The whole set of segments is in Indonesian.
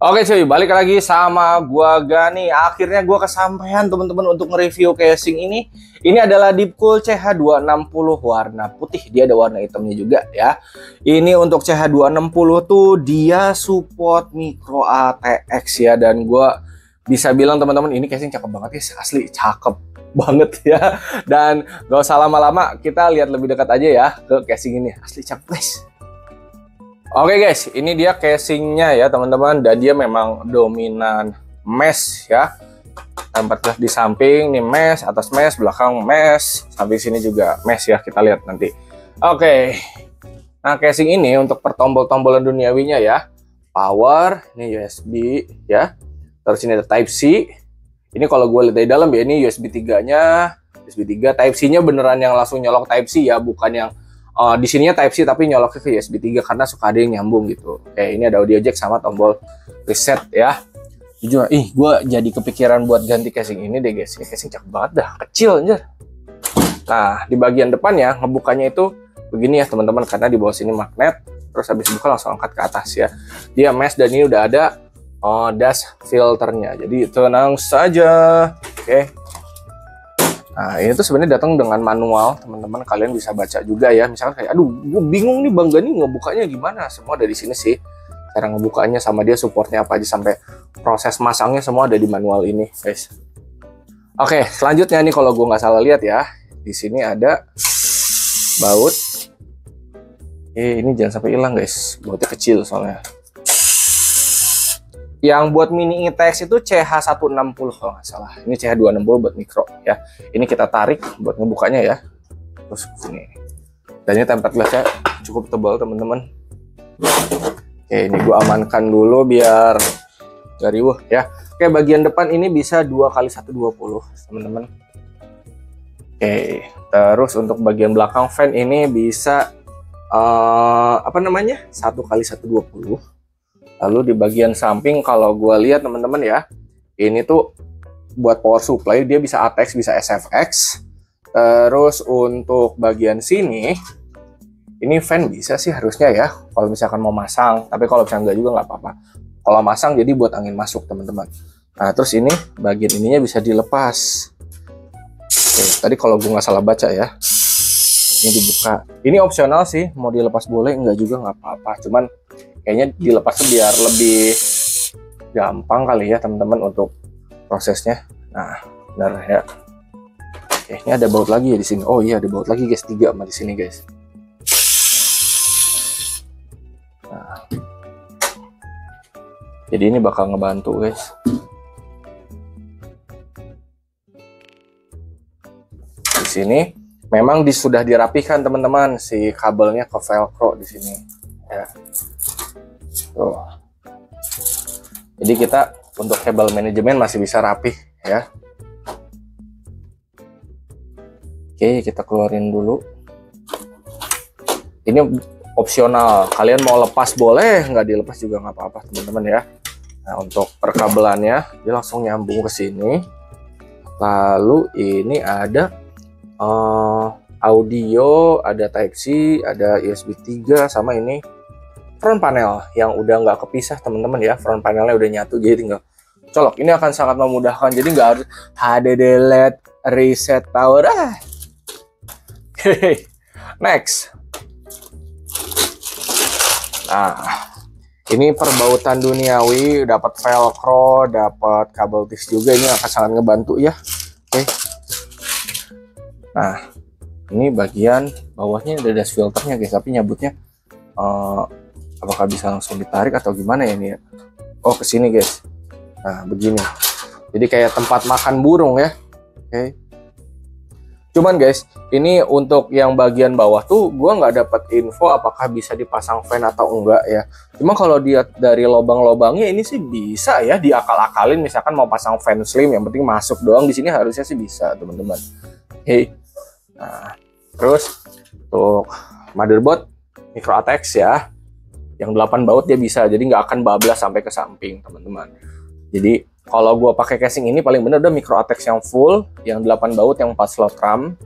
Oke cuy, balik lagi sama gua Gani. Akhirnya gua kesampaian teman-teman untuk nge-review casing ini. Ini adalah Deepcool CH260 warna putih. Dia ada warna hitamnya juga ya. Ini untuk CH260 tuh dia support micro ATX ya, dan gua bisa bilang teman-teman ini casing cakep banget guys, asli cakep banget ya. Dan gak usah lama-lama, kita lihat lebih dekat aja ya ke casing ini. Asli cakep guys. Oke guys, ini dia casingnya ya teman-teman, dan dia memang dominan mesh ya. Tempatnya di samping nih mesh, atas mesh, belakang mesh, samping sini juga mesh ya, kita lihat nanti. Oke, nah casing ini untuk pertombol-tombolan duniawinya ya. Power, ini USB ya. Terus ini ada Type C. Ini kalau gue lihat dari dalam ya, ini USB 3-nya, USB 3, Type C-nya beneran yang langsung nyolok Type C ya, bukan yang di sininya Type C tapi nyoloknya ke USB 3 karena suka ada yang nyambung gitu. Oke, ini ada audio jack sama tombol reset ya. Jujur, gue jadi kepikiran buat ganti casing ini deh guys. Ini casing cakep banget dah, kecil aja. Nah, di bagian depannya ngebukanya itu begini ya teman-teman, karena di bawah sini magnet. Terus habis buka langsung angkat ke atas ya. Dia mesh dan ini udah ada dust filternya. Jadi tenang saja. Oke. Nah, ini tuh sebenarnya datang dengan manual, teman-teman. Kalian bisa baca juga ya. Misalkan kayak, aduh, gue bingung nih Bang Gani ngebukanya gimana. Semua ada di sini sih. Cara ngebukanya sama dia supportnya apa aja, sampai proses masangnya semua ada di manual ini, guys. Oke, selanjutnya nih kalau gue nggak salah lihat ya, di sini ada baut. Ini jangan sampai hilang guys. Bautnya kecil soalnya. Yang buat mini ITX itu CH160 kalau nggak salah. Ini CH260 buat mikro ya. Ini kita tarik buat ngebukanya ya. Terus sini. Dan ini tempered glassnya cukup tebal teman-teman. Oke, ini gua amankan dulu biar gak riuh ya. Oke, bagian depan ini bisa 2x120 teman-teman. Oke, terus untuk bagian belakang fan ini bisa 1x120. Lalu di bagian samping kalau gue lihat teman-teman ya, ini tuh buat power supply, dia bisa ATX, bisa SFX. Terus untuk bagian sini, ini fan bisa sih harusnya ya, kalau misalkan mau masang. Tapi kalau misalkan enggak juga nggak apa-apa. Kalau masang jadi buat angin masuk teman-teman. Nah terus ini bagian ininya bisa dilepas. Oke, tadi kalau gue nggak salah baca ya, ini dibuka. Ini opsional sih, mau dilepas boleh, enggak juga nggak apa-apa. Cuman kayaknya dilepasnya biar lebih gampang kali ya teman-teman untuk prosesnya. Nah, benar ya. Oke, ini ada baut lagi ya di sini. Oh iya, ada baut lagi guys, 3 sama di sini guys. Nah, jadi ini bakal ngebantu guys. Di sini memang sudah dirapikan teman-teman si kabelnya ke velcro di sini. Ya. Tuh. Jadi kita untuk kabel manajemen masih bisa rapih ya. Oke, kita keluarin dulu. Ini opsional, kalian mau lepas boleh, nggak dilepas juga nggak apa-apa teman-teman ya. Nah, untuk perkabelannya dia langsung nyambung ke sini. Lalu ini ada audio, ada Type C, ada USB 3, sama ini front panel yang udah nggak kepisah teman-teman ya. Front panelnya udah nyatu, jadi tinggal colok. Ini akan sangat memudahkan, jadi nggak harus delete, reset power. Oke, next. Nah, ini perbautan duniawi, dapat velcro, dapat kabel tis juga. Ini akan sangat ngebantu ya. Oke. Nah, ini bagian bawahnya ada dust filternya guys, tapi nyabutnya apakah bisa langsung ditarik atau gimana ya ini ya? Oh, ke sini guys. Nah, begini. Jadi kayak tempat makan burung ya. Oke. Cuman guys, ini untuk yang bagian bawah tuh gua nggak dapat info apakah bisa dipasang fan atau enggak ya. Cuma kalau dia dari lubang-lubangnya ini sih bisa ya diakal-akalin, misalkan mau pasang fan slim yang penting masuk doang, di sini harusnya sih bisa, teman-teman. Oke. Nah, terus untuk motherboard micro ATX ya. Yang 8 baut dia bisa, jadi nggak akan bablas sampai ke samping teman-teman. Jadi kalau gue pakai casing ini paling bener udah micro ATX yang full, yang 8 baut, yang 4 slot RAM.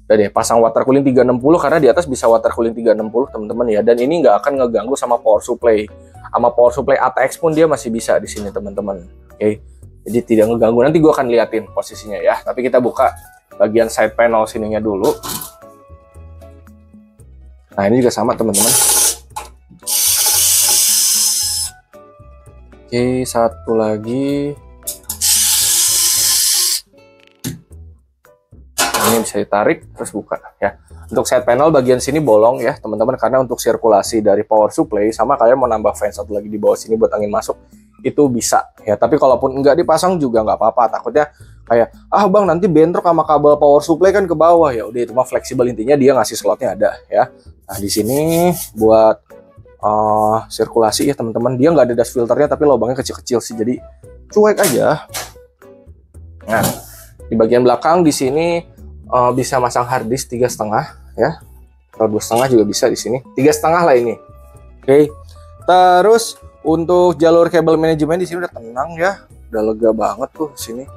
Udah deh, pasang water cooling 360 karena di atas bisa water cooling 360 teman-teman ya. Dan ini nggak akan ngeganggu sama power supply. Sama power supply ATX pun dia masih bisa di sini teman-teman. Oke, jadi tidak ngeganggu. Nanti gue akan liatin posisinya ya. Tapi kita buka bagian side panel sininya dulu. Nah ini juga sama teman-teman. Oke, satu lagi. Ini bisa ditarik terus buka ya. Untuk side panel bagian sini bolong ya teman-teman, karena untuk sirkulasi dari power supply, sama kalian mau nambah fan satu lagi di bawah sini buat angin masuk itu bisa ya. Tapi kalaupun nggak dipasang juga nggak apa-apa, takutnya kayak bang nanti bentrok sama kabel power supply kan ke bawah. Ya udah itu mah fleksibel, intinya dia ngasih slotnya ada ya. Nah di sini buat sirkulasi ya teman-teman, dia nggak ada dust filternya tapi lubangnya kecil-kecil sih, jadi cuek aja. Nah di bagian belakang di sini bisa masang hard disk 3,5 ya, atau 2,5 juga bisa di sini. 3,5 lah ini. Oke. Terus untuk jalur kabel manajemen di sini udah tenang ya, udah lega banget tuh sini.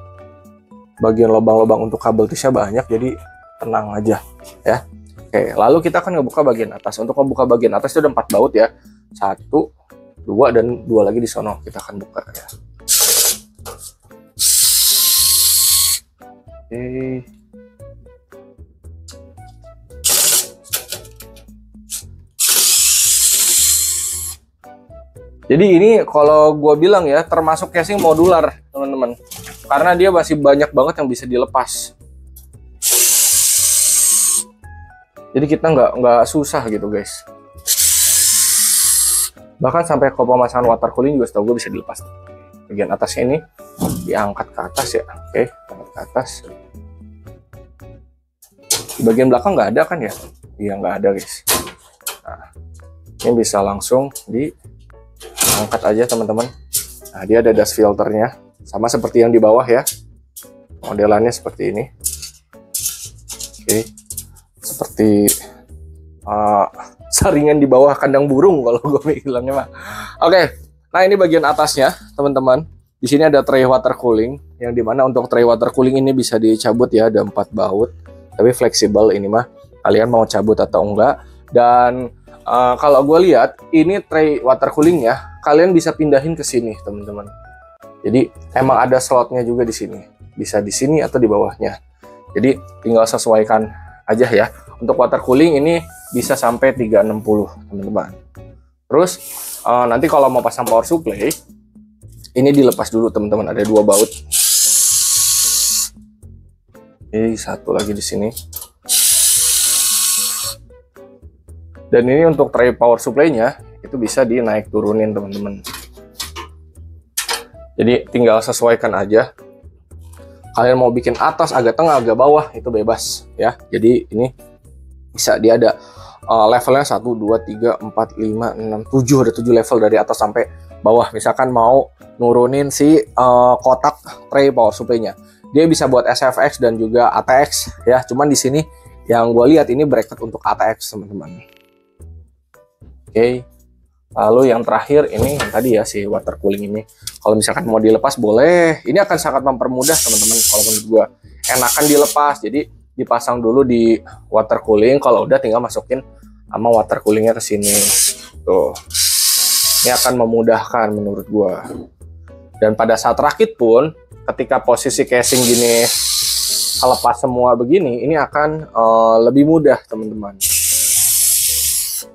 Bagian lubang-lubang untuk kabel tusnya banyak, jadi tenang aja ya. Oke, lalu kita akan ngebuka bagian atas. Untuk membuka bagian atas itu ada 4 baut ya. 1, 2, dan 2 lagi di sono. Kita akan buka ya. Oke. Jadi ini kalau gue bilang ya termasuk casing modular teman-teman, karena dia masih banyak banget yang bisa dilepas. Jadi kita nggak susah gitu guys. Bahkan sampai ke pemasangan water cooling juga setahu gue bisa dilepas. Bagian atasnya ini diangkat ke atas ya. Oke, angkat ke atas. Di bagian belakang nggak ada kan ya? Iya nggak ada guys. Nah, ini bisa langsung diangkat aja teman-teman. Nah dia ada dust filternya, sama seperti yang di bawah ya. Modelannya seperti ini. Oke, seperti saringan di bawah kandang burung kalau gue bilangnya mah. Oke, nah ini bagian atasnya teman-teman. Di sini ada tray water cooling, yang dimana untuk tray water cooling ini bisa dicabut ya, ada 4 baut, tapi fleksibel ini mah. Kalian mau cabut atau enggak. Dan kalau gue lihat ini tray water cooling ya, kalian bisa pindahin ke sini teman-teman. Jadi emang ada slotnya juga di sini, bisa di sini atau di bawahnya. Jadi tinggal sesuaikan aja ya. Untuk water cooling ini bisa sampai 360 teman-teman. Terus nanti kalau mau pasang power supply, ini dilepas dulu teman-teman. Ada 2 baut. Ini satu lagi di sini. Dan ini untuk tray power supply-nya itu bisa dinaik turunin teman-teman. Jadi tinggal sesuaikan aja. Kalian mau bikin atas, agak tengah, agak bawah, itu bebas ya. Jadi ini bisa dia ada levelnya 1, 2, 3, 4, 5, 6, 7. Ada 7 level dari atas sampai bawah. Misalkan mau nurunin si kotak tray power supply-nya. Dia bisa buat SFX dan juga ATX ya. Cuman di sini yang gue lihat ini bracket untuk ATX teman-teman. Oke. Lalu yang terakhir ini yang tadi ya si water cooling ini. Kalau misalkan mau dilepas boleh. Ini akan sangat mempermudah teman-teman kalau menurut gua. Enakan dilepas. Jadi dipasang dulu di water cooling, kalau udah tinggal masukin sama water coolingnya ke sini. Tuh. Ini akan memudahkan menurut gua. Dan pada saat rakit pun ketika posisi casing gini lepas semua begini, ini akan lebih mudah teman-teman.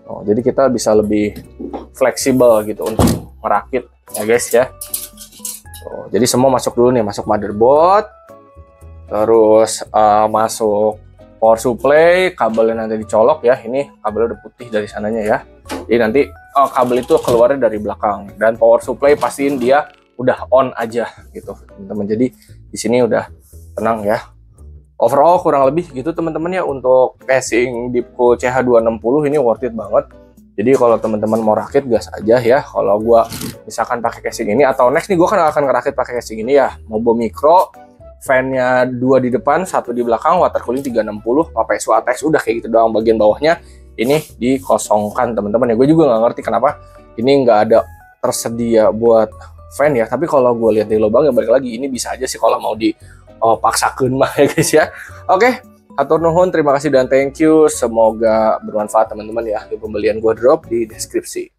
Jadi kita bisa lebih fleksibel gitu untuk merakit ya guys ya. Jadi semua masuk dulu nih, masuk motherboard, terus masuk power supply, kabelnya nanti dicolok ya. Ini kabel udah putih dari sananya ya. Jadi nanti kabel itu keluarnya dari belakang, dan power supply pastiin dia udah on aja gitu teman-teman. Jadi di sini udah tenang ya. Overall kurang lebih gitu teman-teman ya untuk casing Deepcool CH260 ini worth it banget. Jadi kalau teman-teman mau rakit gas aja ya. Kalau gua misalkan pakai casing ini, atau next nih gua kan akan ngerakit pakai casing ini ya. Mobo Micro, fan-nya 2 di depan, 1 di belakang, water cooling 360, pakai ATX, udah kayak gitu doang. Bagian bawahnya ini dikosongkan teman-teman ya. Gue juga nggak ngerti kenapa ini nggak ada tersedia buat fan ya. Tapi kalau gue lihat di lubang ya balik lagi, ini bisa aja sih kalau mau dipaksakan mah ya guys ya. Oke, Hatur nuhun, terima kasih dan thank you. Semoga bermanfaat teman-teman ya. Pembelian gua drop di deskripsi.